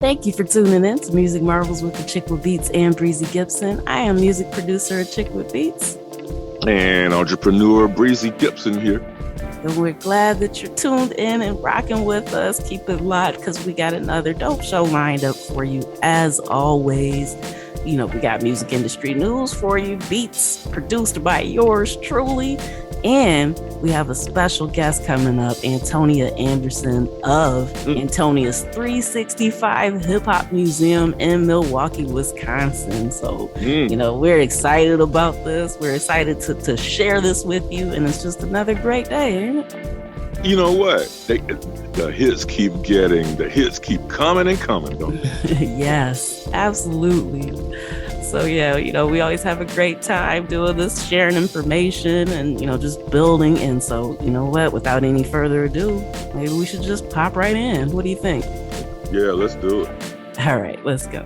Thank you for tuning in to Music Marvels with Achickwitbeatz and Breezy Gipson. I am music producer Achickwitbeatz. And entrepreneur Breezy Gipson here. And we're glad that you're tuned in and rocking with us. Keep it locked because we got another dope show lined up for you as always. You know, we got music industry news for you, beats produced by yours truly. And we have a special guest coming up, Antonia Anderson of Antonia's 365 Hip Hop Museum in Milwaukee, Wisconsin. So, you know, we're excited about this. We're excited to share this with you. And it's just another great day, ain't it? You know what? The hits keep coming and coming, don't they? Yes, absolutely. So, yeah, you know, we always have a great time doing this, sharing information and, you know, just building. And so, you know what, without any further ado, maybe we should just pop right in. What do you think? Yeah, let's do it. All right, let's go.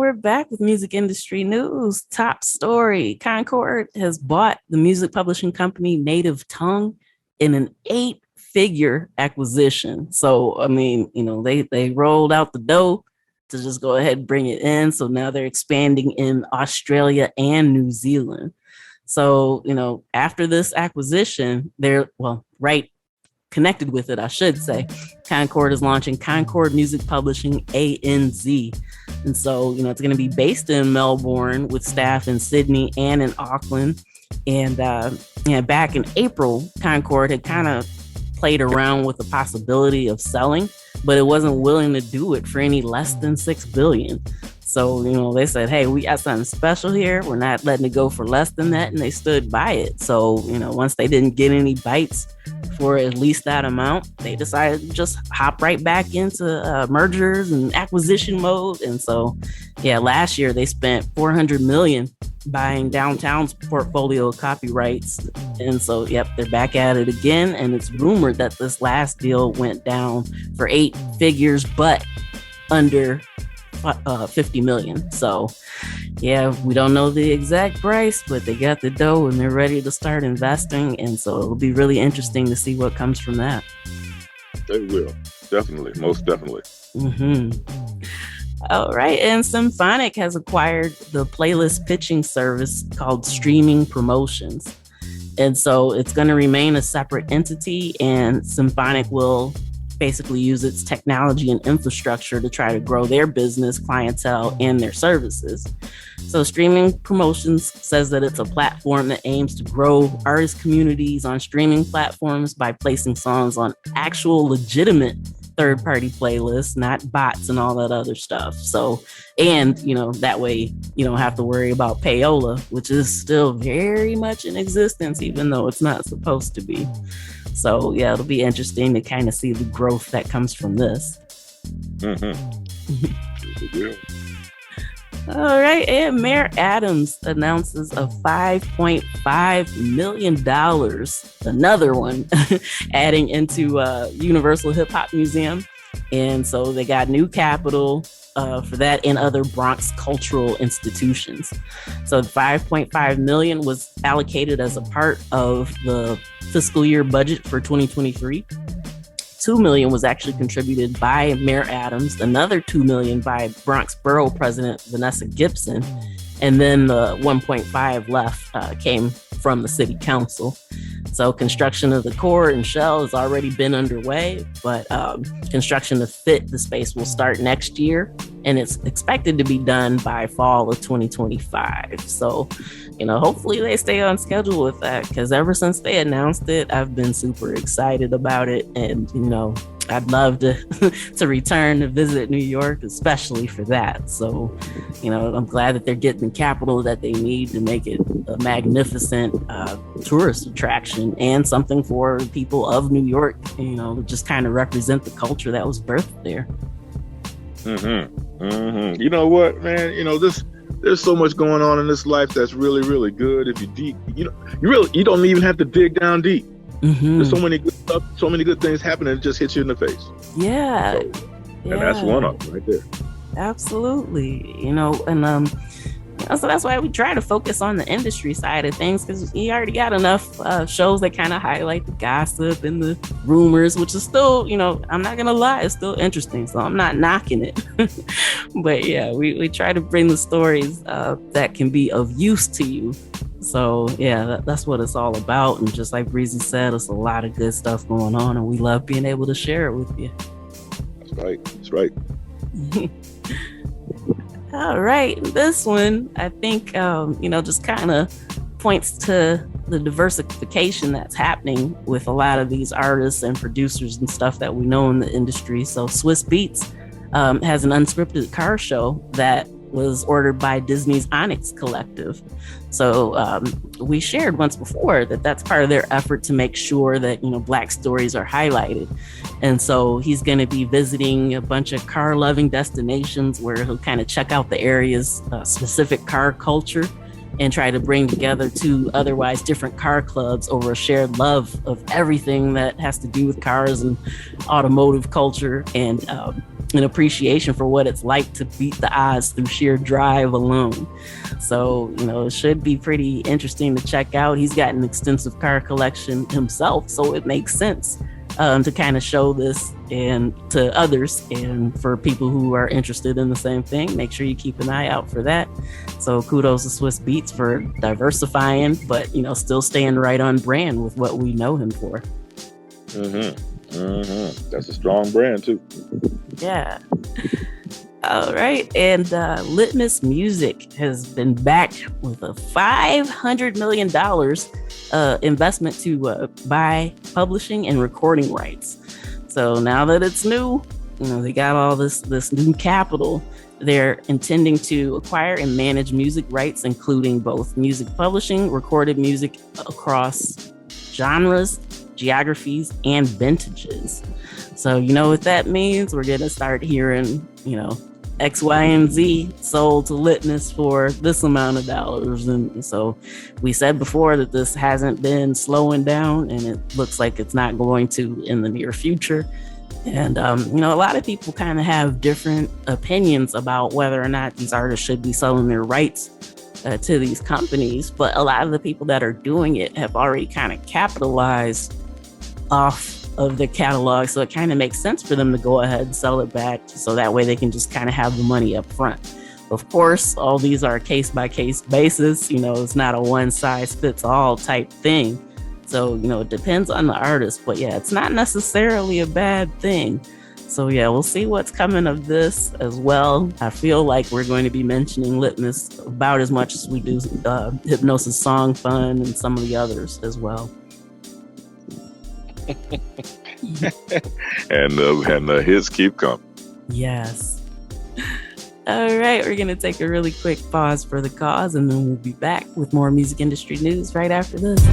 we're back with music industry news. Top story. Concord has bought the music publishing company Native Tongue in an 8-figure acquisition. So, I mean, they rolled out the dough to just go ahead and bring it in. So now they're expanding in Australia and New Zealand. So, after this acquisition, right connected with it, I should say, Concord is launching Concord Music Publishing ANZ. And so, it's going to be based in Melbourne with staff in Sydney and in Auckland. And back in April, Concord had kind of played around with the possibility of selling, but it wasn't willing to do it for any less than $6 billion. So, they said, hey, we got something special here. We're not letting it go for less than that. And they stood by it. So, once they didn't get any bites for at least that amount, they decided to just hop right back into mergers and acquisition mode. And so, last year they spent $400 million buying Downtown's portfolio of copyrights. And so, they're back at it again. And it's rumored that this last deal went down for 8 figures, but under 50 million. So we don't know the exact price, but they got the dough and they're ready to start investing. And so it'll be really interesting to see what comes from that. They will. Definitely. Most definitely. All right. And Symphonic has acquired the playlist pitching service called Streaming Promotions. And so it's going to remain a separate entity, and Symphonic will basically use its technology and infrastructure to try to grow their business, clientele, and their services. So Streaming Promotions says that it's a platform that aims to grow artist communities on streaming platforms by placing songs on actual legitimate third-party playlists, not bots and all that other stuff. So, and, that way you don't have to worry about payola, which is still very much in existence, even though it's not supposed to be. So, it'll be interesting to kind of see the growth that comes from this. All right. And Mayor Adams announces a $5.5 million, another one, adding into Universal Hip Hop Museum. And so they got new capital for that and other Bronx cultural institutions. So $5.5 million was allocated as a part of the fiscal year budget for 2023. $2 million was actually contributed by Mayor Adams, another $2 million by Bronx Borough President Vanessa Gipson, and then the 1.5 left came from the city council. So construction of the core and shell has already been underway, but construction to fit the space will start next year, and it's expected to be done by fall of 2025. So, hopefully they stay on schedule with that, because ever since they announced it, I've been super excited about it. And, I'd love to to return to visit New York, especially for that. So, I'm glad that they're getting the capital that they need to make it a magnificent tourist attraction and something for people of New York, to just kind of represent the culture that was birthed there. You know what, man? There's so much going on in this life that's really, really good. If you deep, you don't even have to dig down deep. There's so many good stuff, so many good things happening. It just hits you in the face. And that's one of them right there. Absolutely. So that's why we try to focus on the industry side of things, because you already got enough shows that kind of highlight the gossip and the rumors, which is still, I'm not gonna lie, it's still interesting. So I'm not knocking it. But we try to bring the stories that can be of use to you. So that's what it's all about. And just like Breezy said, it's a lot of good stuff going on, and we love being able to share it with you. That's right. All right. This one, I think, just kind of points to the diversification that's happening with a lot of these artists and producers and stuff that we know in the industry. So Swiss Beats has an unscripted car show that was ordered by Disney's Onyx Collective. So we shared once before that that's part of their effort to make sure that, Black stories are highlighted. And so he's going to be visiting a bunch of car-loving destinations where he'll kind of check out the area's specific car culture and try to bring together two otherwise different car clubs over a shared love of everything that has to do with cars and automotive culture. And an appreciation for what it's like to beat the odds through sheer drive alone. So, it should be pretty interesting to check out. He's got an extensive car collection himself, so it makes sense to kind of show this and to others, and for people who are interested in the same thing, make sure you keep an eye out for that. So kudos to Swizz Beatz for diversifying, but still staying right on brand with what we know him for. That's a strong brand too. Yeah. All right. And Litmus Music has been backed with a $500 million investment to buy publishing and recording rights. So now that it's new, they got all this new capital. They're intending to acquire and manage music rights, including both music publishing, recorded music across genres, geographies, and vintages. So you know what that means? We're going to start hearing, X, Y, and Z sold to Litmus for this amount of dollars. And so we said before that this hasn't been slowing down, and it looks like it's not going to in the near future. And, a lot of people kind of have different opinions about whether or not these artists should be selling their rights to these companies. But a lot of the people that are doing it have already kind of capitalized off of the catalog. So it kind of makes sense for them to go ahead and sell it back, so that way they can just kind of have the money up front. Of course, all these are case by case basis. It's not a one size fits all type thing. So, it depends on the artist, but yeah, it's not necessarily a bad thing. So yeah, we'll see what's coming of this as well. I feel like we're going to be mentioning Litmus about as much as we do Hypnosis Song Fund and some of the others as well. and the hits keep coming. Yes. All right, we're going to take a really quick pause for the cause, and then we'll be back with more music industry news right after this.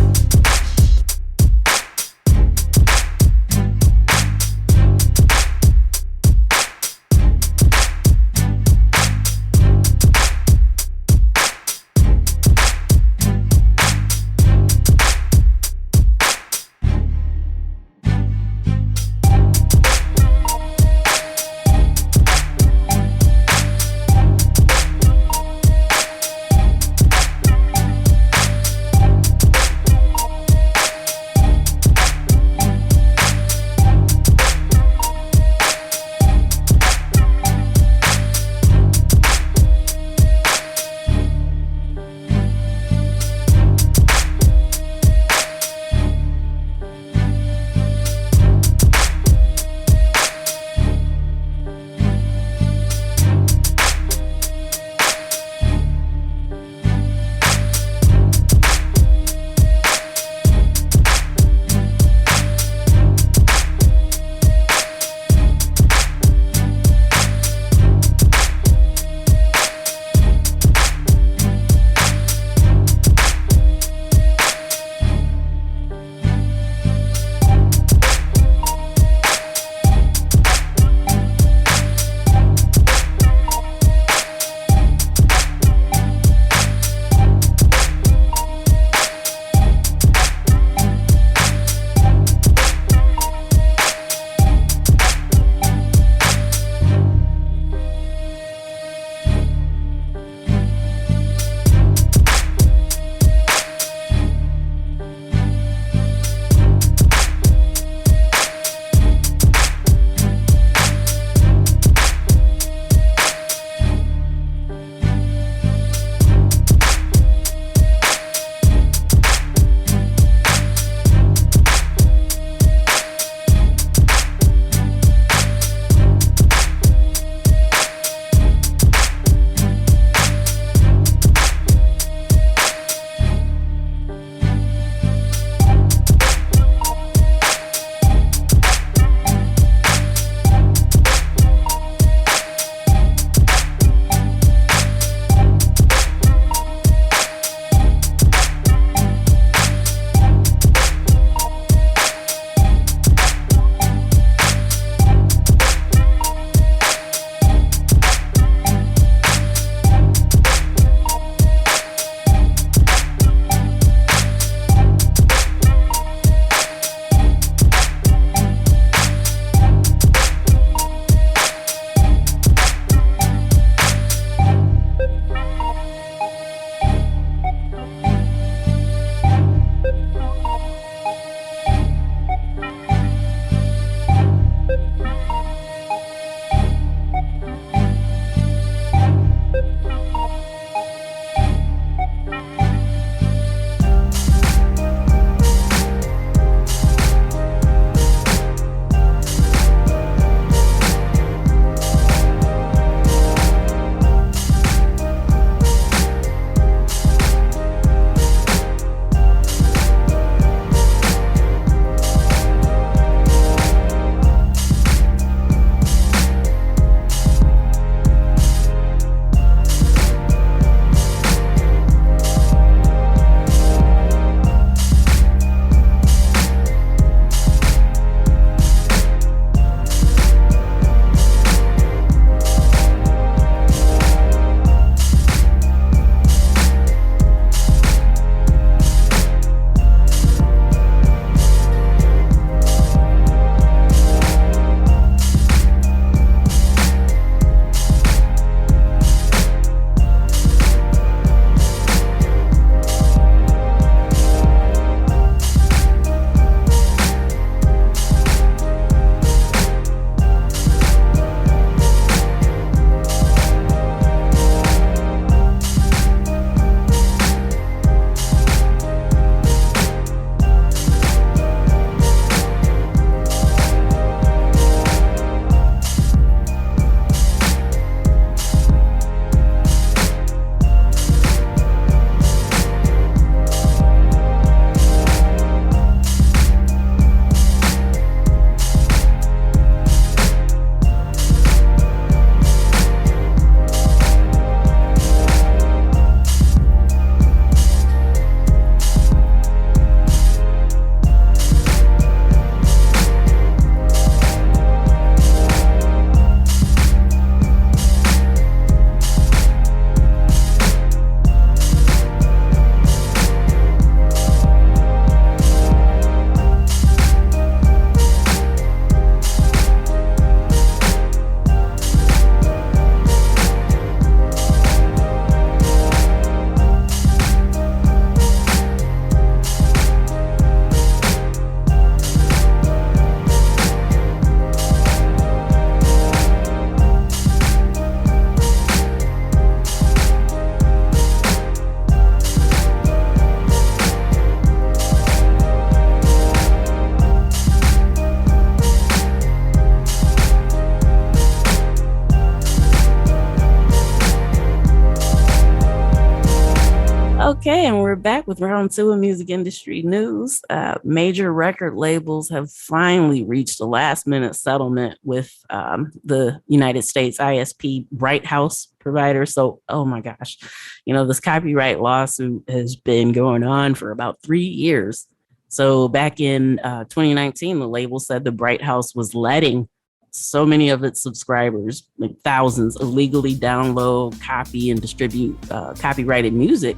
Okay, and we're back with round two of music industry news. Major record labels have finally reached a last-minute settlement with the United States ISP Bright House provider. So, oh my gosh, this copyright lawsuit has been going on for about 3 years. So back in 2019, the label said the Bright House was letting so many of its subscribers, like thousands, illegally download, copy, and distribute copyrighted music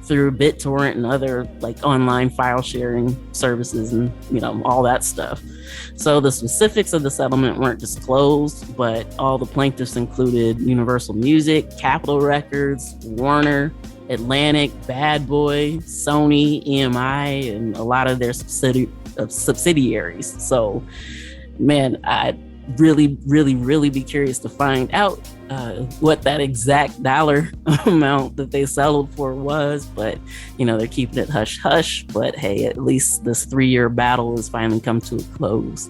through BitTorrent and other like online file sharing services and all that stuff. So the specifics of the settlement weren't disclosed, but all the plaintiffs included Universal Music, Capitol Records, Warner, Atlantic, Bad Boy, Sony, EMI, and a lot of their subsidiaries. So, man, I'd really be curious to find out what that exact dollar amount that they settled for was, but they're keeping it hush hush. But hey, at least this 3-year battle has finally come to a close.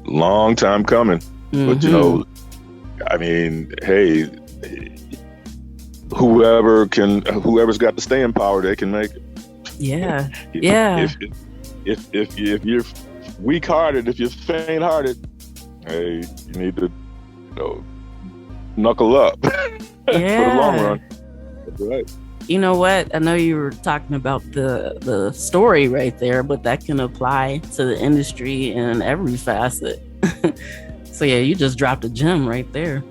Long time coming. But I mean, hey, whoever's got the staying power, they can make it. Yeah. If you're weak-hearted, if you're faint-hearted, hey, you need to knuckle up. For the long run. That's right. You know what? I know you were talking about the story right there, but that can apply to the industry in every facet. So yeah, you just dropped a gem right there.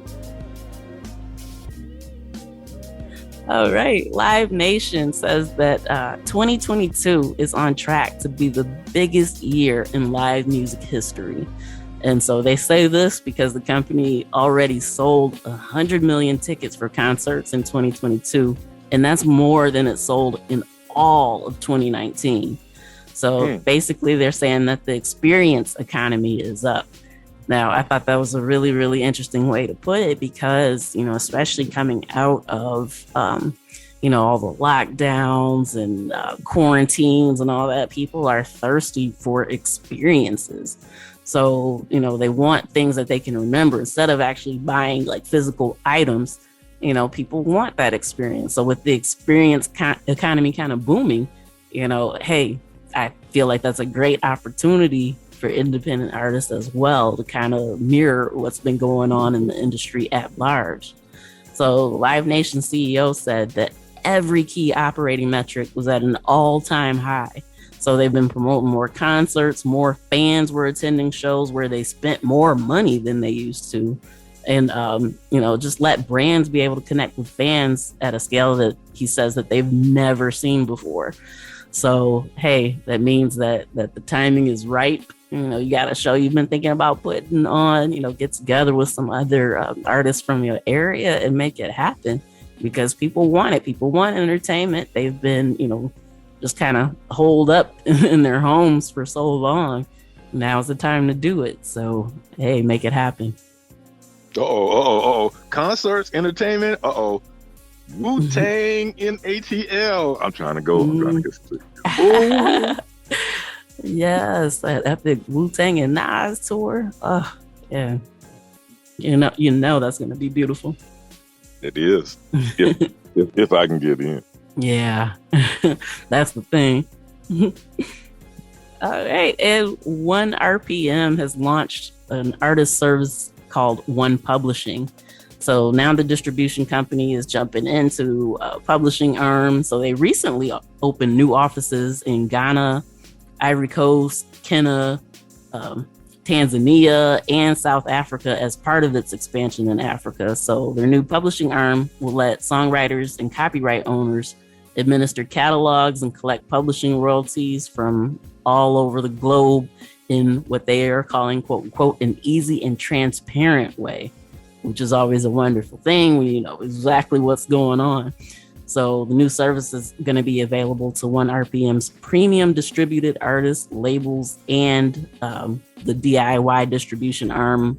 All right. Live Nation says that 2022 is on track to be the biggest year in live music history. And so they say this because the company already sold 100 million tickets for concerts in 2022. And that's more than it sold in all of 2019. So basically they're saying that the experience economy is up. Now, I thought that was a really interesting way to put it because, especially coming out of, all the lockdowns and quarantines and all that, people are thirsty for experiences. So, they want things that they can remember instead of actually buying like physical items. People want that experience. So with the experience economy kind of booming, hey, I feel like that's a great opportunity for independent artists as well to kind of mirror what's been going on in the industry at large. So Live Nation CEO said that every key operating metric was at an all-time high. So they've been promoting more concerts, more fans were attending shows where they spent more money than they used to. And, just let brands be able to connect with fans at a scale that he says that they've never seen before. So, hey, that means that the timing is right. You got a show you've been thinking about putting on, get together with some other artists from your area and make it happen because people want it. People want entertainment. They've been, just kind of holed up in their homes for so long. Now's the time to do it. So, hey, make it happen. Concerts, entertainment. Wu-Tang in ATL. I'm trying to get to Yes, that epic Wu-Tang and Nas tour. Oh, yeah. You know that's going to be beautiful. It is. If I can get in. Yeah, that's the thing. All right. And 1RPM has launched an artist service called One Publishing. So now the distribution company is jumping into publishing arm. So they recently opened new offices in Ghana, Ivory Coast, Kenya, Tanzania, and South Africa as part of its expansion in Africa. So their new publishing arm will let songwriters and copyright owners administer catalogs and collect publishing royalties from all over the globe in what they are calling, quote unquote, an easy and transparent way, which is always a wonderful thing when you know exactly what's going on. So the new service is going to be available to 1RPM's premium distributed artists, labels, and the DIY distribution arm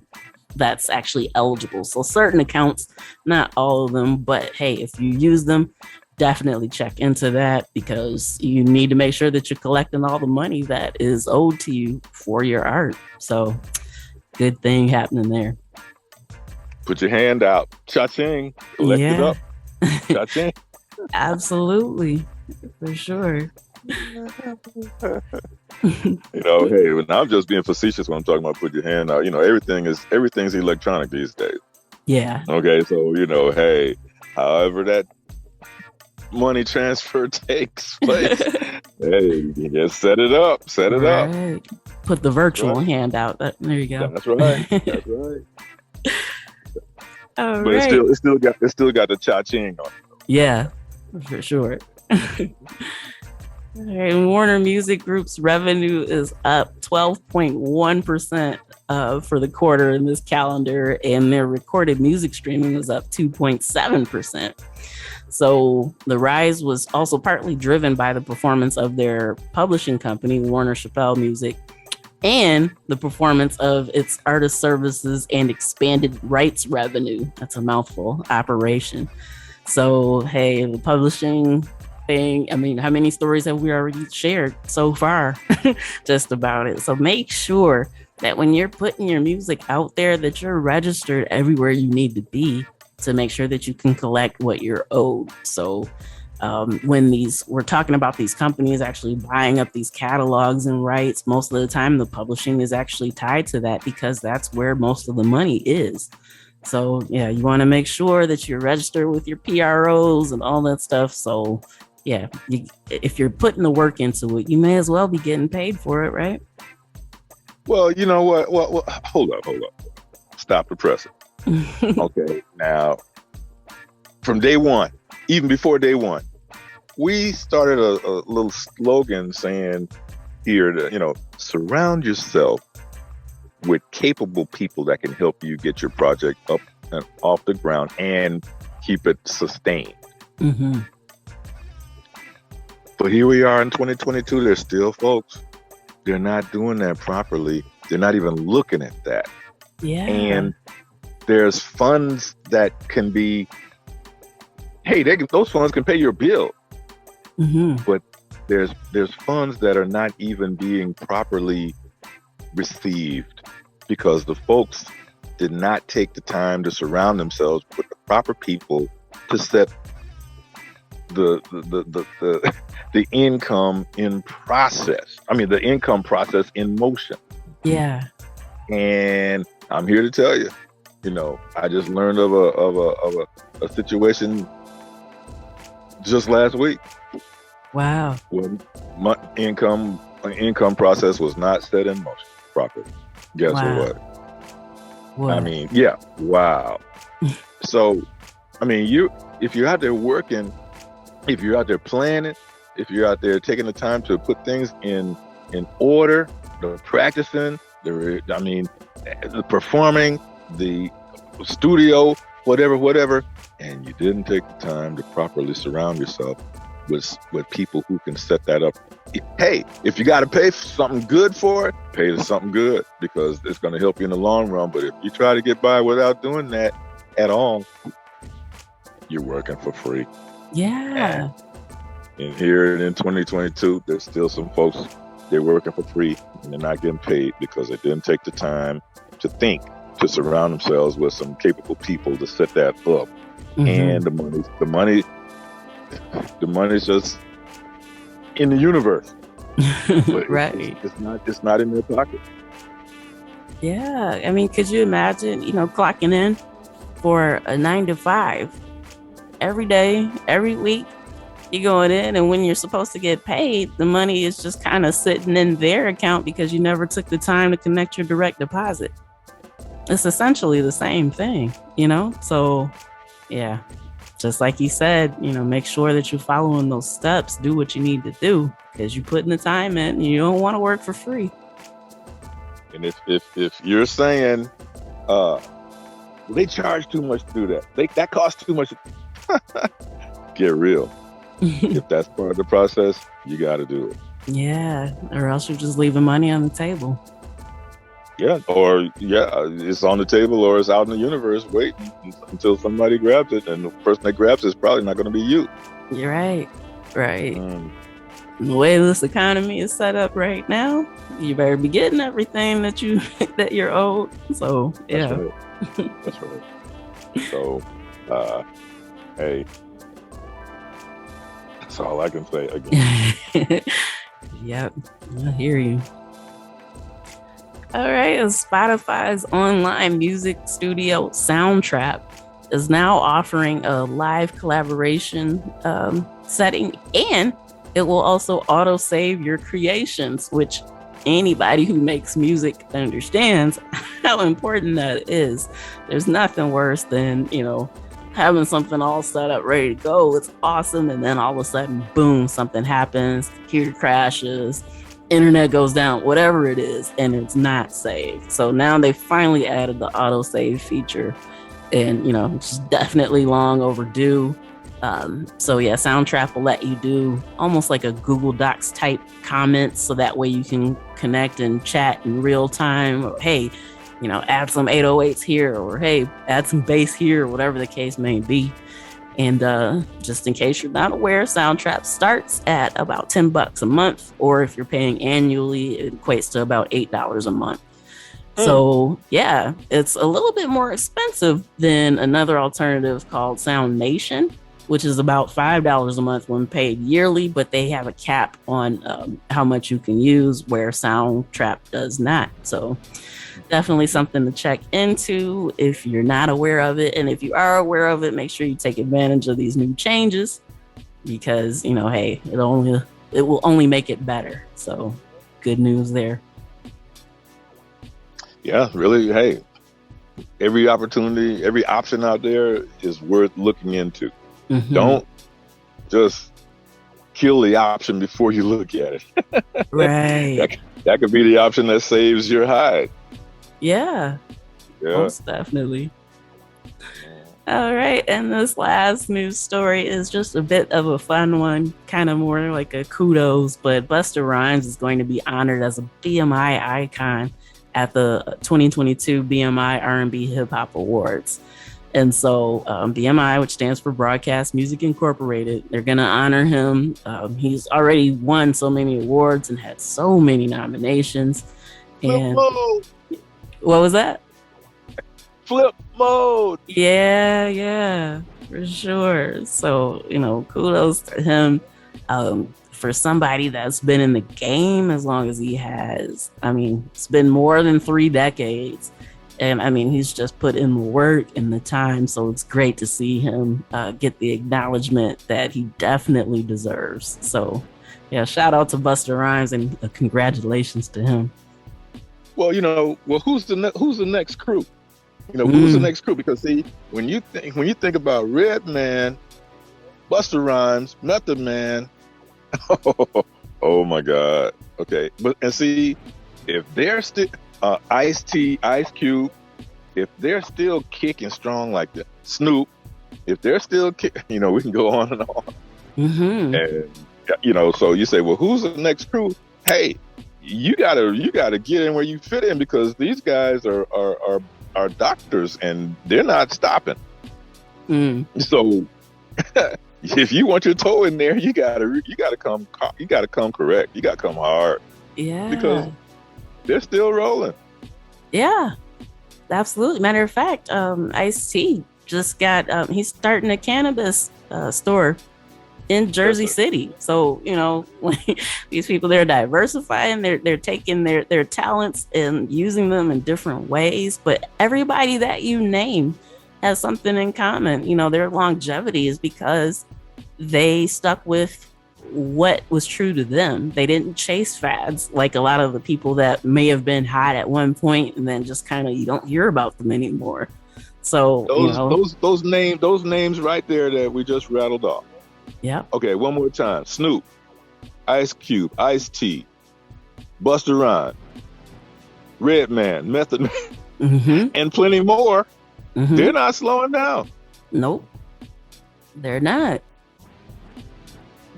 that's actually eligible. So certain accounts, not all of them, but hey, if you use them, definitely check into that because you need to make sure that you're collecting all the money that is owed to you for your art. So good thing happening there. Put your hand out. Cha-ching. Collect it up. Cha-ching. Absolutely, for sure. Hey, when I'm just being facetious when I'm talking about put your hand out. Everything's electronic these days. Yeah. Okay, so hey, however that money transfer takes place, hey, you just set it up. Put the virtual hand out. There you go. That's right. That's right. All but right. it still got the cha-ching on it. Yeah, for sure. All right, Warner Music Group's revenue is up 12.1% for the quarter in this calendar, and their recorded music streaming was up 2.7%. So the rise was also partly driven by the performance of their publishing company, Warner Chappell Music, and the performance of its artist services and expanded rights revenue. That's a mouthful, operation. So, hey, the publishing thing, I mean, how many stories have we already shared so far just about it? So make sure that when you're putting your music out there, that you're registered everywhere you need to be to make sure that you can collect what you're owed. So when we're talking about these companies actually buying up these catalogs and rights, most of the time the publishing is actually tied to that because that's where most of the money is. So yeah, you want to make sure that you're registered with your PROs and all that stuff. So yeah, if you're putting the work into it, you may as well be getting paid for it, right? Well, you know what? Well, hold up. Stop the pressing. Okay, now from day one, even before day one, we started a little slogan saying here to, surround yourself with capable people that can help you get your project up and off the ground and keep it sustained. Mm-hmm. But here we are in 2022, there's still folks, they're not doing that properly. They're not even looking at that. Yeah. And there's funds that can be, those funds can pay your bill. Mm-hmm. But there's funds that are not even being properly received because the folks did not take the time to surround themselves with the proper people to set the income in process. I mean, the income process in motion. Yeah. And I'm here to tell you, I just learned of a situation just last week. Wow. When my income process was not set in motion properly. Guess what? I mean, yeah. Wow. So, I mean, if you're out there working, if you're out there planning, if you're out there taking the time to put things in order, the practicing, the performing, the studio, whatever, and you didn't take the time to properly surround yourself with people who can set that up. Hey, if you got to pay for something good for it, pay for something good because it's going to help you in the long run. But if you try to get by without doing that at all, you're working for free. Yeah. And here in 2022, there's still some folks, they're working for free and they're not getting paid because they didn't take the time to think, to surround themselves with some capable people to set that up. Mm-hmm. And the money's just in the universe. Right. It's not in their pocket. Yeah. I mean, could you imagine, clocking in for a 9 to 5 every day, every week? You're going in, and when you're supposed to get paid, the money is just kind of sitting in their account because you never took the time to connect your direct deposit. It's essentially the same thing, So, yeah, just like you said, make sure that you're following those steps. Do what you need to do because you're putting the time in. And you don't want to work for free. And if you're saying, they charge too much to do that, that costs too much, get real. If that's part of the process, you got to do it. Yeah, or else you're just leaving money on the table. Yeah, it's on the table or it's out in the universe waiting until somebody grabs it, and the person that grabs it is probably not going to be you. You're right. The way this economy is set up right now, you better be getting everything that you're owed. So yeah, that's right. So, hey, That's all I can say again. Yep, I hear you. All right, Spotify's online music studio Soundtrap is now offering a live collaboration setting, and it will also auto save your creations, which anybody who makes music understands how important that is. There's nothing worse than, having something all set up, ready to go. It's awesome. And then all of a sudden, boom, something happens, computer crashes, internet goes down, whatever it is, and it's not saved. So now they finally added the auto save feature, and it's definitely long overdue. So yeah, Soundtrap will let you do almost like a Google Docs type comments, so that way you can connect and chat in real time. Or, hey, add some 808s here, or hey, add some bass here, or whatever the case may be. And just in case you're not aware, Soundtrap starts at about $10 a month, or if you're paying annually, it equates to about $8 a month. So yeah, it's a little bit more expensive than another alternative called Sound Nation, which is about $5 a month when paid yearly, but they have a cap on how much you can use, where Soundtrap does not. So definitely something to check into if you're not aware of it. And if you are aware of it, make sure you take advantage of these new changes, because, hey, it will only make it better. So good news there. Yeah, really. Hey, every opportunity, every option out there is worth looking into. Mm-hmm. Don't just kill the option before you look at it. Right. that could be the option that saves your hide. Yeah. Most definitely. All right. And this last news story is just a bit of a fun one, kind of more like a kudos, but Busta Rhymes is going to be honored as a BMI icon at the 2022 BMI R&B Hip Hop Awards. And so BMI, which stands for Broadcast Music Incorporated, they're going to honor him. He's already won so many awards and had so many nominations. And what was that? Flip mode. Yeah, for sure. So, kudos to him. For somebody that's been in the game as long as he has. I mean, it's been more than 3 decades. And I mean, he's just put in the work and the time. So it's great to see him get the acknowledgement that he definitely deserves. So yeah, shout out to Busta Rhymes and congratulations to him. Well, who's the next crew? Who's the next crew? Because see, when you think about Redman, Busta Rhymes, Method Man, oh my God. Okay, and see, if they're still Ice-T, Ice Cube, if they're still kicking strong like that, Snoop, if they're still kicking, we can go on and on. Mm-hmm. And so you say, well, who's the next crew? Hey, you gotta get in where you fit in, because these guys are doctors and they're not stopping. So if you want your toe in there, you gotta come correct. You gotta come hard. Yeah. Because they're still rolling. Yeah, absolutely. Matter of fact, Ice-T just got, he's starting a cannabis store in Jersey City. So, these people, they're diversifying, they're taking their talents and using them in different ways. But everybody that you name has something in common. Their longevity is because they stuck with what was true to them. They didn't chase fads like a lot of the people that may have been hot at one point and then just kind of, you don't hear about them anymore. So those names right there that we just rattled off. Yeah. Okay, one more time. Snoop, Ice Cube, Ice-T, Busta Rhymes, Redman, Method Man, mm-hmm. and plenty more. Mm-hmm. They're not slowing down. Nope, they're not.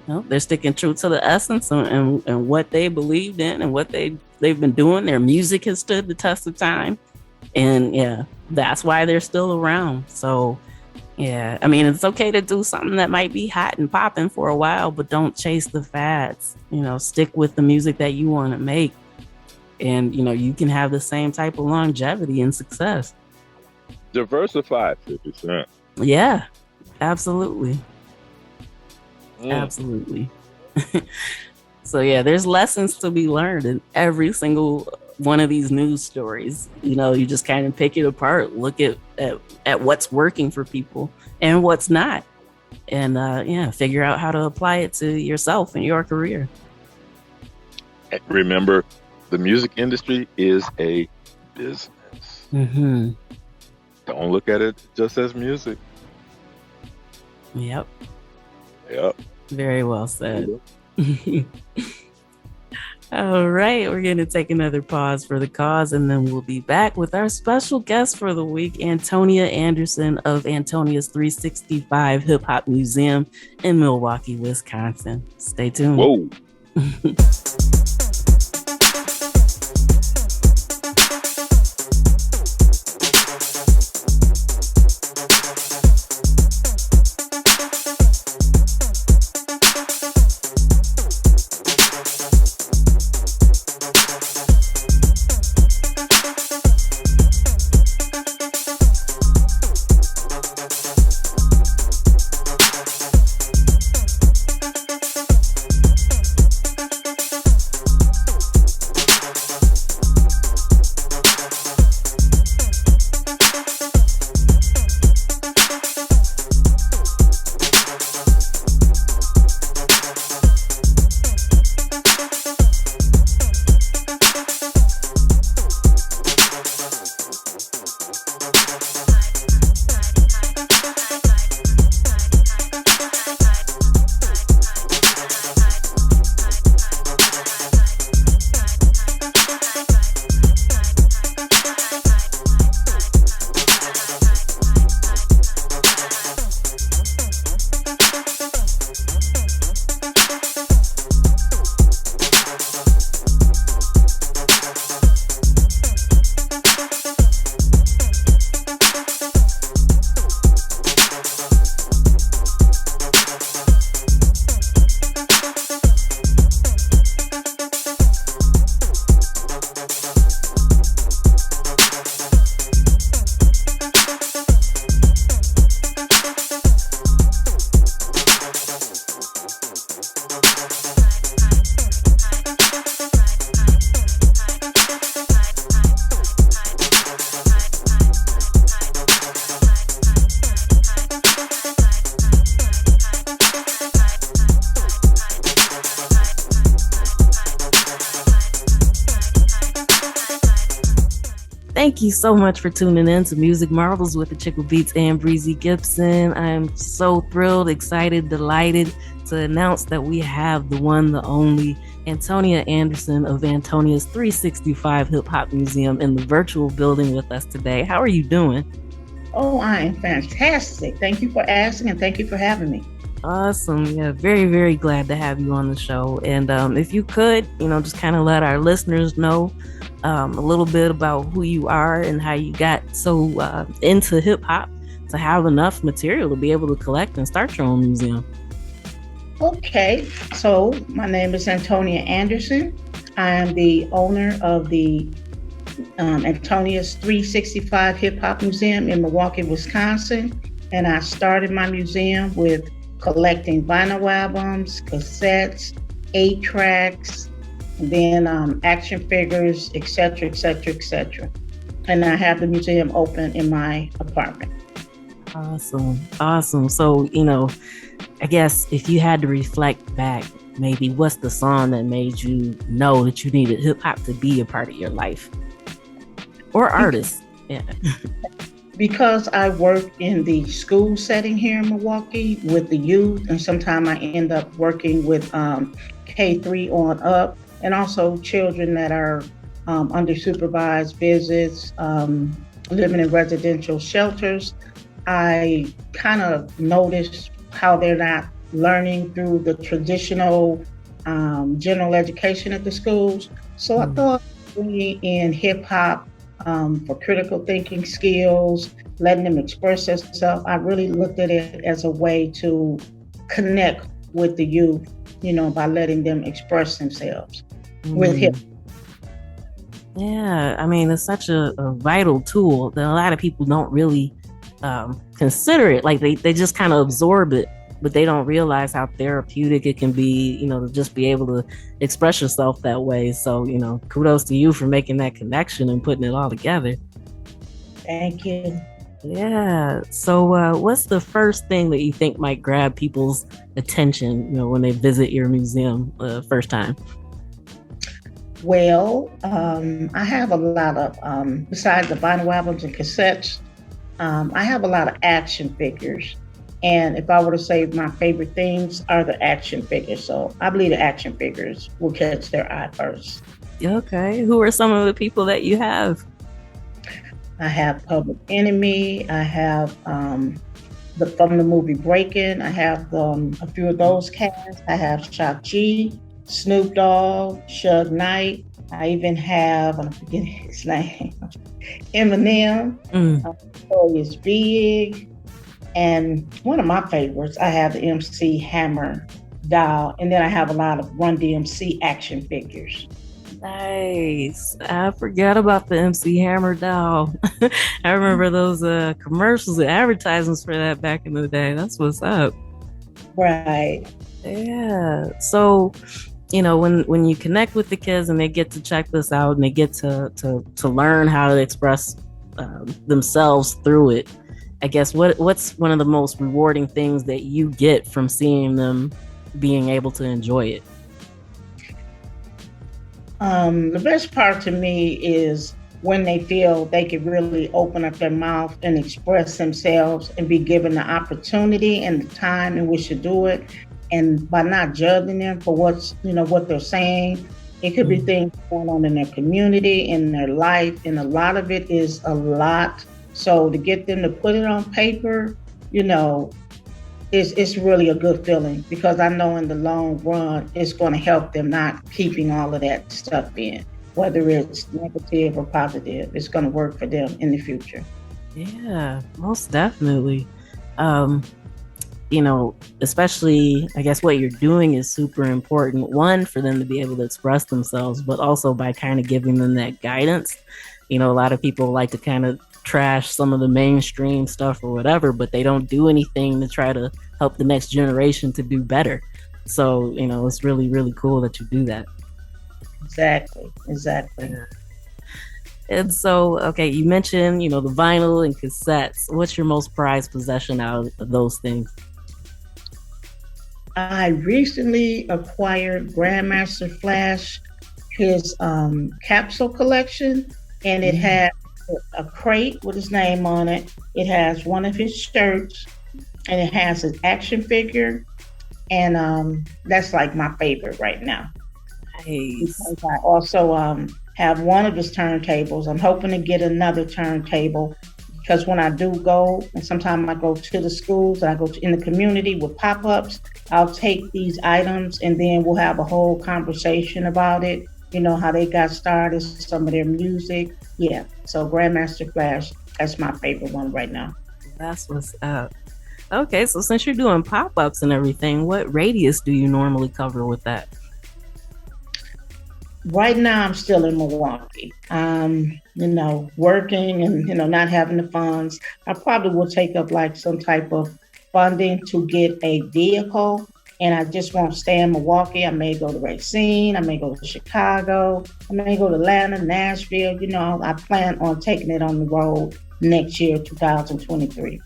No, they're sticking true to the essence and what they believed in and what they've been doing. Their music has stood the test of time. And yeah, that's why they're still around. So yeah, I mean, it's okay to do something that might be hot and popping for a while, but don't chase the fads. Stick with the music that you want to make. And, you can have the same type of longevity and success. Diversify 50%. Yeah, absolutely. Absolutely. So yeah, there's lessons to be learned in every single one of these news stories. You know, you just kind of pick it apart, look at what's working for people and what's not, and figure out how to apply it to yourself and your career. Remember, the music industry is a business. Mm-hmm. Don't look at it just as music. Yep. Very well said. All right, we're going to take another pause for the cause, and then we'll be back with our special guest for the week, Antonia Anderson of Antonia's 365 Hip Hop Museum in Milwaukee, Wisconsin. Stay tuned. Whoa. Thank you so much for tuning in to Music Marvels with Achickwitbeatz and Breezy Gipson. I'm so thrilled, excited, delighted to announce that we have the one, the only Antonia Anderson of Antonia's 365 Hip Hop Museum in the virtual building with us today. How are you doing? Oh, I am fantastic. Thank you for asking and thank you for having me. Awesome. Yeah, very, very glad to have you on the show. And if you could, just kind of let our listeners know a little bit about who you are and how you got so into hip hop to have enough material to be able to collect and start your own museum. Okay, so my name is Antonia Anderson. I am the owner of the Antonia's 365 Hip Hop Museum in Milwaukee, Wisconsin. And I started my museum with collecting vinyl albums, cassettes, 8-tracks, and then action figures, etc., etc., etc. And I have the museum open in my apartment. Awesome. So, I guess if you had to reflect back, maybe what's the song that made you know that you needed hip hop to be a part of your life? Or artist? Yeah. Because I work in the school setting here in Milwaukee with the youth, and sometimes I end up working with K3 on up, and also children that are under supervised visits, living in residential shelters. I kind of noticed how they're not learning through the traditional general education at the schools. So I thought bringing in hip hop for critical thinking skills, letting them express themselves, I really looked at it as a way to connect with the youth, by letting them express themselves with hip hop. Yeah, I mean, it's such a vital tool that a lot of people don't really consider it. Like they just kind of absorb it but they don't realize how therapeutic it can be, to just be able to express yourself that way. So, kudos to you for making that connection and putting it all together. Thank you. Yeah. So what's the first thing that you think might grab people's attention, when they visit your museum first time? Well, I have a lot of, besides the vinyl albums and cassettes, I have a lot of action figures. And if I were to say my favorite things are the action figures. So I believe the action figures will catch their eye first. Okay. Who are some of the people that you have? I have Public Enemy. I have from the movie Breakin'. I have a few of those cats. I have Shock G, Snoop Dogg, Suge Knight. I even have, I'm forgetting his name, Eminem. Notorious Big. And one of my favorites, I have the MC Hammer doll. And then I have a lot of Run DMC action figures. Nice. I forgot about the MC Hammer doll. I remember those commercials and advertisements for that back in the day. That's what's up. Right. Yeah. So, when you connect with the kids and they get to check this out and they get to learn how to express themselves through it, I guess what's one of the most rewarding things that you get from seeing them being able to enjoy it? The best part to me is when they feel they can really open up their mouth and express themselves and be given the opportunity and the time in which to do it. And by not judging them for what they're saying, it could be things going on in their community, in their life, and a lot of it is a lot. So to get them to put it on paper, it's really a good feeling, because I know in the long run, it's going to help them not keeping all of that stuff in, whether it's negative or positive. It's going to work for them in the future. Yeah, most definitely. Especially, I guess what you're doing is super important. One, for them to be able to express themselves, but also by kind of giving them that guidance. A lot of people like to kind of trash some of the mainstream stuff or whatever, but they don't do anything to try to help the next generation to do better. So, it's really, really cool that you do that. Exactly. Yeah. And so, okay, you mentioned, the vinyl and cassettes. What's your most prized possession out of those things? I recently acquired Grandmaster Flash, his capsule collection, and it had a crate with his name on it. It has one of his shirts, and it has his action figure, and that's like my favorite right now. Nice. Because I also have one of his turntables. I'm hoping to get another turntable, because when I do go, and sometimes I go to the schools, and I go in the community with pop-ups, I'll take these items and then we'll have a whole conversation about it, how they got started, some of their music. Yeah, so Grandmaster Flash, that's my favorite one right now. That's what's up. Okay, so since you're doing pop-ups and everything, what radius do you normally cover with that? Right now, I'm still in Milwaukee. Working and, not having the funds. I probably will take up like some type of funding to get a vehicle, and I just won't stay in Milwaukee. I may go to Racine. I may go to Chicago. I may go to Atlanta, Nashville. I plan on taking it on the road next year, 2023.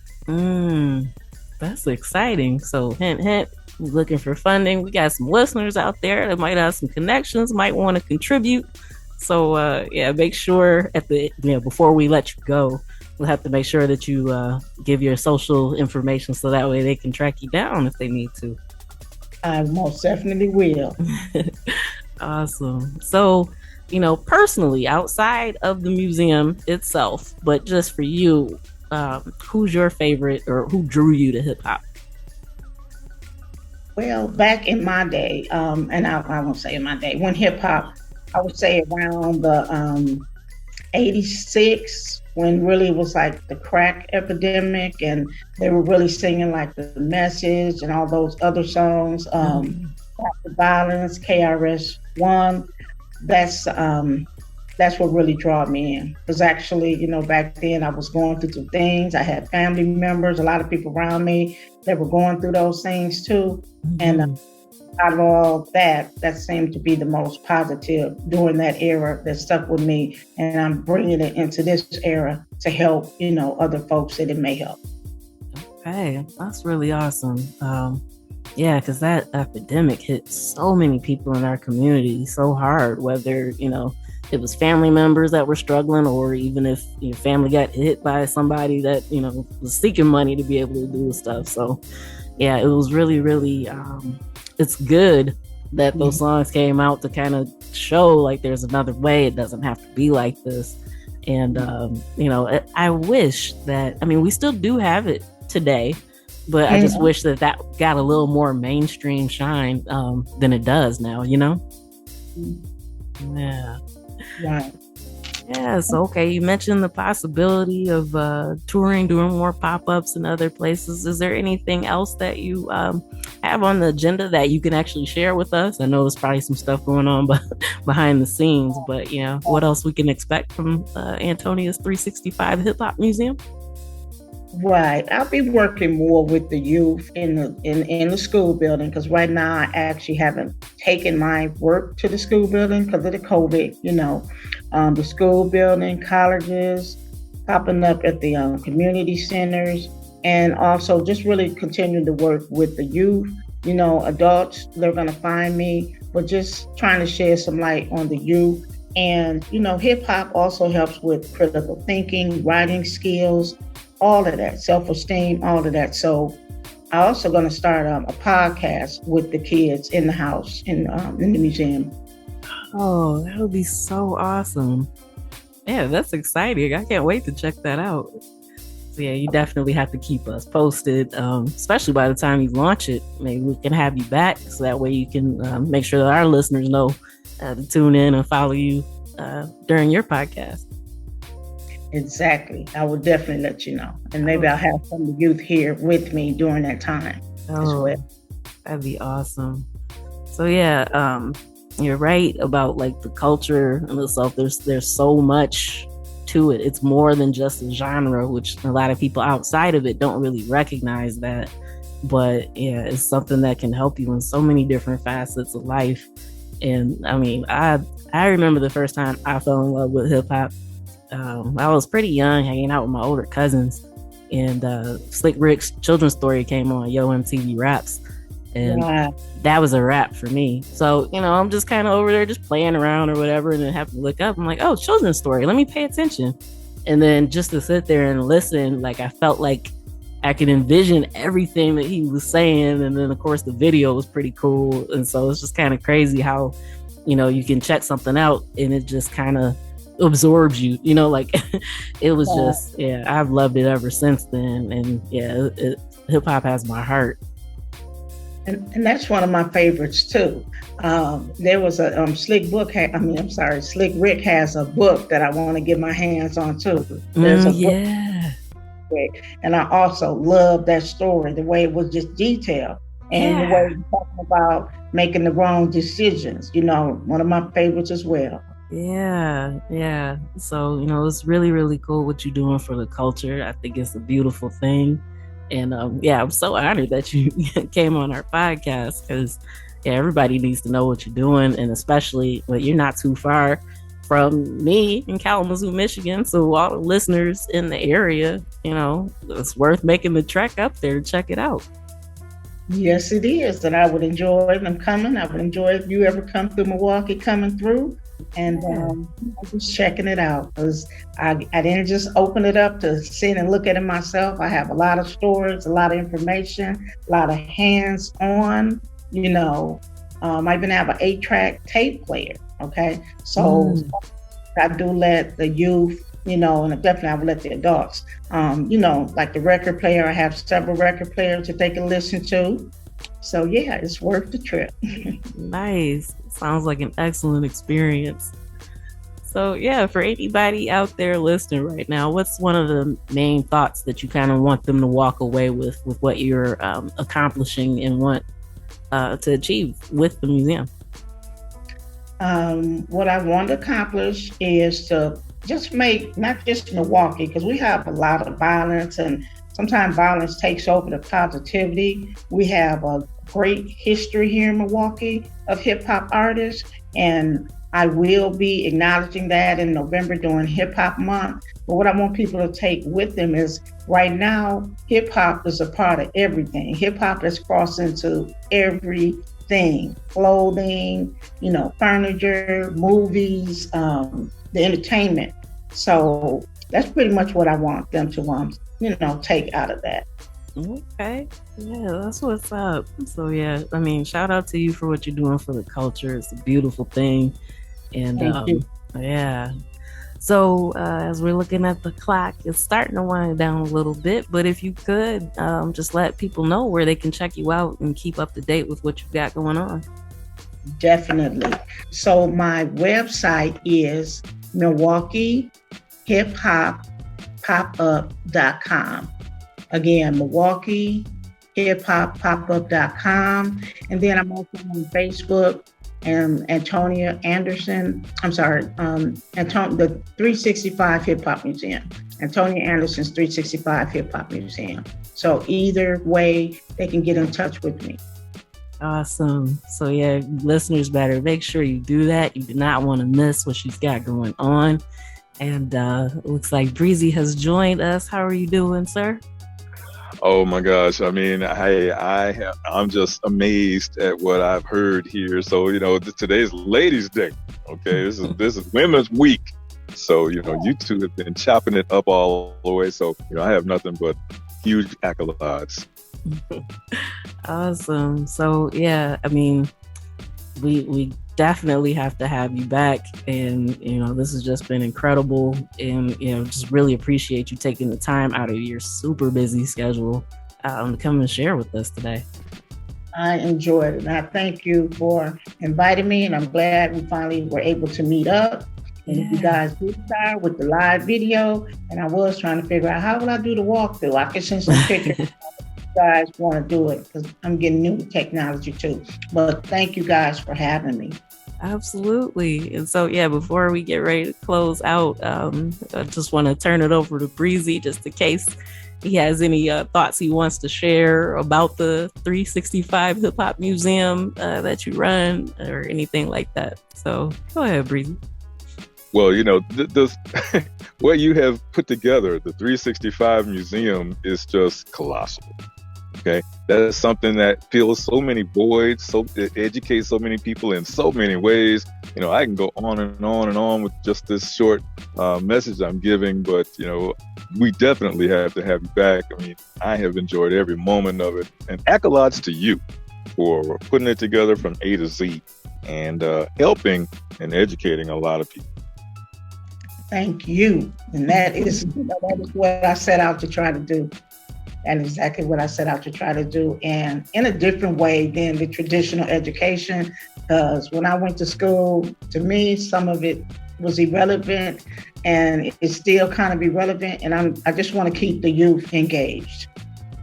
That's exciting. So hint, hint, looking for funding. We got some listeners out there that might have some connections, might want to contribute. So make sure before we let you go, we'll have to make sure that you give your social information so that way they can track you down if they need to. I most definitely will. Awesome. So, personally, outside of the museum itself, but just for you, who's your favorite, or who drew you to hip hop? Well, back in my day, and I won't say in my day, when hip hop, I would say around the 86, when really it was like the crack epidemic, and they were really singing like The Message and all those other songs, Stop the Violence, KRS-One. That's that's what really drew me in. Because actually, back then I was going through some things. I had family members, a lot of people around me that were going through those things too. And out of all that seemed to be the most positive during that era that stuck with me. And I'm bringing it into this era to help, other folks that it may help. Okay, that's really awesome. Yeah, because that epidemic hit so many people in our community so hard, whether, it was family members that were struggling, or even if your family got hit by somebody that, was seeking money to be able to do stuff. So, yeah, it was really, really, it's good that those songs came out to kind of show like there's another way. It doesn't have to be like this. And, I wish that, we still do have it today, but I just wish that got a little more mainstream shine than it does now, Yeah. Right. Yeah. So, okay. You mentioned the possibility of touring, doing more pop-ups in other places. Is there anything else that you have on the agenda that you can actually share with us? I know there's probably some stuff going on behind the scenes, but what else we can expect from Antonia's 365 Hip Hop Museum? Right. I'll be working more with the youth in the school building, because right now I actually haven't taken my work to the school building because of the COVID, the school building, colleges, popping up at the community centers, and also just really continue to work with the youth. Adults, they're going to find me, but just trying to shed some light on the youth. And, hip hop also helps with critical thinking, writing skills, all of that, self-esteem, all of that. So I'm also going to start a podcast with the kids in the house, in the museum. Oh, that would be so awesome. Yeah, that's exciting. I can't wait to check that out. So yeah, you definitely have to keep us posted, especially by the time you launch it. Maybe we can have you back so that way you can make sure that our listeners know to tune in and follow you during your podcast. Exactly. I will definitely let you know. And maybe I'll have some of the youth here with me during that time as well. That'd be awesome. So yeah, you're right about like the culture and itself. There's so much to it. It's more than just a genre, which a lot of people outside of it don't really recognize that. But yeah, it's something that can help you in so many different facets of life. And I remember the first time I fell in love with hip hop. I was pretty young, hanging out with my older cousins, and Slick Rick's Children's Story came on Yo MTV Raps, and that was a rap for me. So I'm just kind of over there just playing around or whatever, and then have to look up. I'm like, oh, Children's Story, let me pay attention. And then just to sit there and listen, like I felt like I could envision everything that he was saying. And then of course the video was pretty cool, and so it's just kind of crazy how you can check something out and it just kind of absorbs you, like it was just, I've loved it ever since then. And hip hop has my heart. And that's one of my favorites too. There was a Slick Rick has a book that I want to get my hands on too. There's a book. And I also love that story, the way it was just detailed, and the way you're talking about making the wrong decisions, one of my favorites as well. Yeah. So, it's really, really cool what you're doing for the culture. I think it's a beautiful thing. And I'm so honored that you came on our podcast, because everybody needs to know what you're doing. And especially when you're not too far from me in Kalamazoo, Michigan. So all the listeners in the area, it's worth making the trek up there to check it out. Yes, it is. And I would enjoy them coming. I would enjoy if you ever come through Milwaukee, coming through and just checking it out, because I didn't just open it up to sit and look at it myself. I have a lot of stories, a lot of information, a lot of hands-on, I even have an 8-track tape player. Okay. So I do let the youth, and definitely I will let the adults, like the record player, I have several record players that they can listen to. So yeah, it's worth the trip. Nice. Sounds like an excellent experience. So yeah, for anybody out there listening right now, what's one of the main thoughts that you kind of want them to walk away with what you're accomplishing and want to achieve with the museum? What I want to accomplish is to just make not just Milwaukee, because we have a lot of violence and sometimes violence takes over the positivity. We have a great history here in Milwaukee of hip hop artists, and I will be acknowledging that in November during Hip Hop Month. But what I want people to take with them is right now, hip hop is a part of everything. Hip hop has crossed into everything, clothing, furniture, movies, the entertainment. So that's pretty much what I want them to, take out of that. Okay. Yeah, that's what's up. So yeah, I mean, shout out to you for what you're doing for the culture. It's a beautiful thing. And yeah. So as we're looking at the clock, it's starting to wind down a little bit. But if you could just let people know where they can check you out and keep up to date with what you've got going on. Definitely. So my website is MilwaukeeHipHopPopUp.com. Again, MilwaukeeHipHopPopUp.com. And then I'm also on Facebook and Antonia Anderson. I'm sorry, the 365 Hip Hop Museum. Antonia Anderson's 365 Hip Hop Museum. So either way, they can get in touch with me. Awesome. So yeah, listeners better make sure you do that. You do not want to miss what she's got going on. And it looks like Breezy has joined us. How are you doing, sir? Oh my gosh! I mean, I'm just amazed at what I've heard here. So today's Ladies' Day. Okay, this is Women's Week. So you two have been chopping it up all the way. So I have nothing but huge accolades. Awesome. So yeah, I mean, we definitely have to have you back, and this has just been incredible, and just really appreciate you taking the time out of your super busy schedule to come and share with us today. I enjoyed it, and I thank you for inviting me, and I'm glad we finally were able to meet up. And if you guys did start with the live video, and I was trying to figure out how will I do the walkthrough. I can send some pictures. Guys want to do it because I'm getting new technology too. But thank you guys for having me. Absolutely. And so yeah, before we get ready to close out, I just want to turn it over to Breezy just in case he has any thoughts he wants to share about the 365 Hip Hop Museum that you run or anything like that. So go ahead, Breezy. Well, what you have put together, the 365 Museum, is just colossal. Okay, that is something that fills so many voids, it educates so many people in so many ways. I can go on and on and on with just this short message I'm giving, but we definitely have to have you back. I mean, I have enjoyed every moment of it, and accolades to you for putting it together from A to Z and helping and educating a lot of people. Thank you, and that is what I set out to try to do. And exactly what I set out to try to do, and in a different way than the traditional education. Because when I went to school, to me, some of it was irrelevant, and it's still kind of irrelevant. And I just want to keep the youth engaged.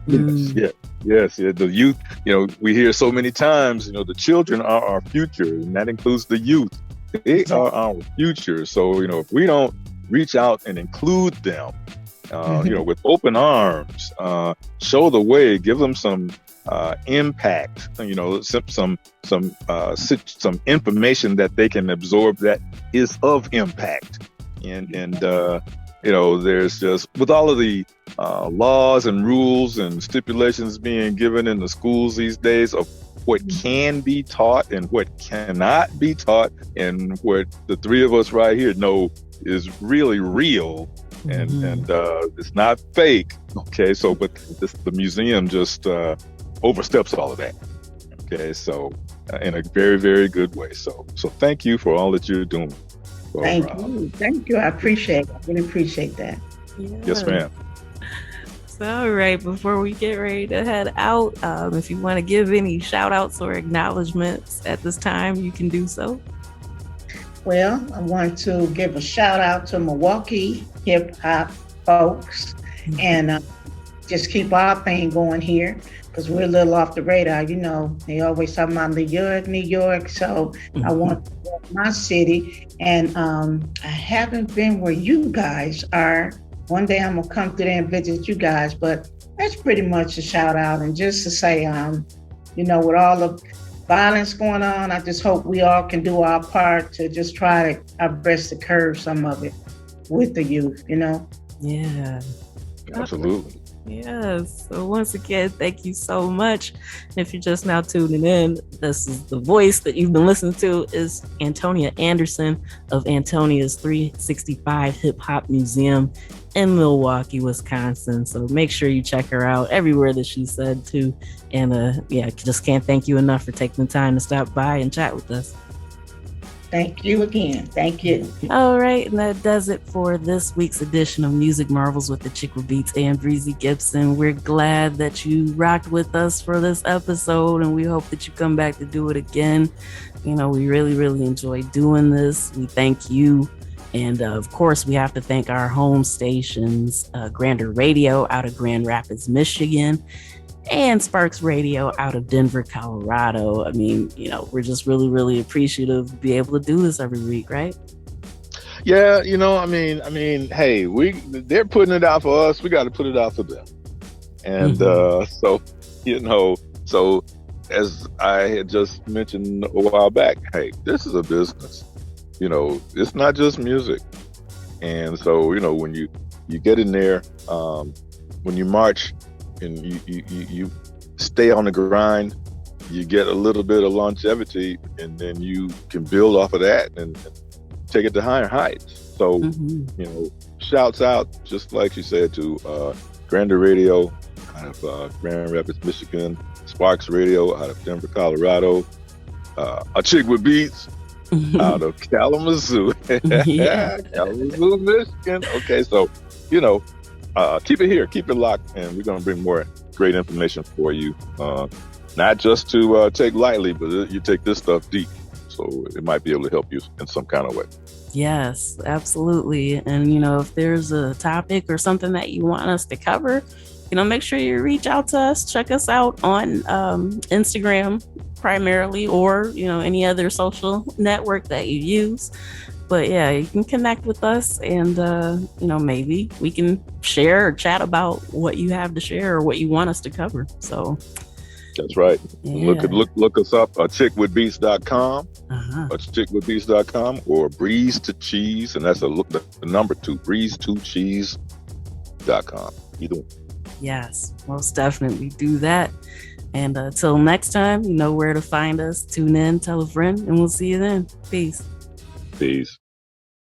Yes. The youth. We hear so many times. The children are our future, and that includes the youth. They are our future. So if we don't reach out and include them, with open arms, show the way, give them some impact, some information that they can absorb that is of impact. And there's just, with all of the laws and rules and stipulations being given in the schools these days of what can be taught and what cannot be taught, and what the three of us right here know is really real. And it's not fake. Okay, so but the museum just oversteps all of that. Okay, so in a very, very good way. So thank you for all that you're doing. Thank you. I appreciate it. I really appreciate that. Yeah. Yes, ma'am. So, all right, before we get ready to head out, if you want to give any shout outs or acknowledgments at this time, you can do so. Well, I want to give a shout out to Milwaukee hip hop folks, and just keep our thing going here. because we're a little off the radar. They always talking about New York, New York. So I want to go to my city, and I haven't been where you guys are. One day I'm gonna come through there and visit you guys, but that's pretty much a shout out, and just to say, with all the violence going on, I just hope we all can do our part to just try our best to curb some of it with the youth. Yeah. Absolutely. Yes. So once again, thank you so much. If you're just now tuning in, this is the voice that you've been listening to is Antonia Anderson of Antonia's 365 Hip Hop Museum in Milwaukee, Wisconsin. So make sure you check her out everywhere that she said to. And just can't thank you enough for taking the time to stop by and chat with us. Thank you again. Thank you. All right, and that does it for this week's edition of Music Marvels with Achickwitbeatz and Breezy Gipson. We're glad that you rocked with us for this episode, and we hope that you come back to do it again. We really, really enjoy doing this. We thank you. And of course, we have to thank our home stations, Grander Radio out of Grand Rapids, Michigan, and Sparks Radio out of Denver, Colorado. I mean, we're just really, really appreciative to be able to do this every week, right? Yeah, hey, they're putting it out for us. We got to put it out for them. And so as I had just mentioned a while back, hey, this is a business. It's not just music. And so, when you get in there, when you march, and you stay on the grind, you get a little bit of longevity, and then you can build off of that and take it to higher heights. So, shouts out, just like you said, to Grander Radio out of Grand Rapids, Michigan, Sparks Radio out of Denver, Colorado, Achickwitbeatz out of Kalamazoo, Kalamazoo, Michigan. Okay, so, keep it here, keep it locked, and we're going to bring more great information for you. Not just to take lightly, but you take this stuff deep. So it might be able to help you in some kind of way. Yes, absolutely. And, if there's a topic or something that you want us to cover, make sure you reach out to us. Check us out on Instagram primarily, or, any other social network that you use. But yeah, you can connect with us, and maybe we can share or chat about what you have to share or what you want us to cover. So that's right. Yeah. Look us up at Achickwitbeatz.com, Achickwitbeatz.com, or Breeze to Cheese, and that's the number 2, Breeze2Cheese.com. Either one. Yes, most definitely do that. And until next time, you know where to find us. Tune in, tell a friend, and we'll see you then. Peace. Peace.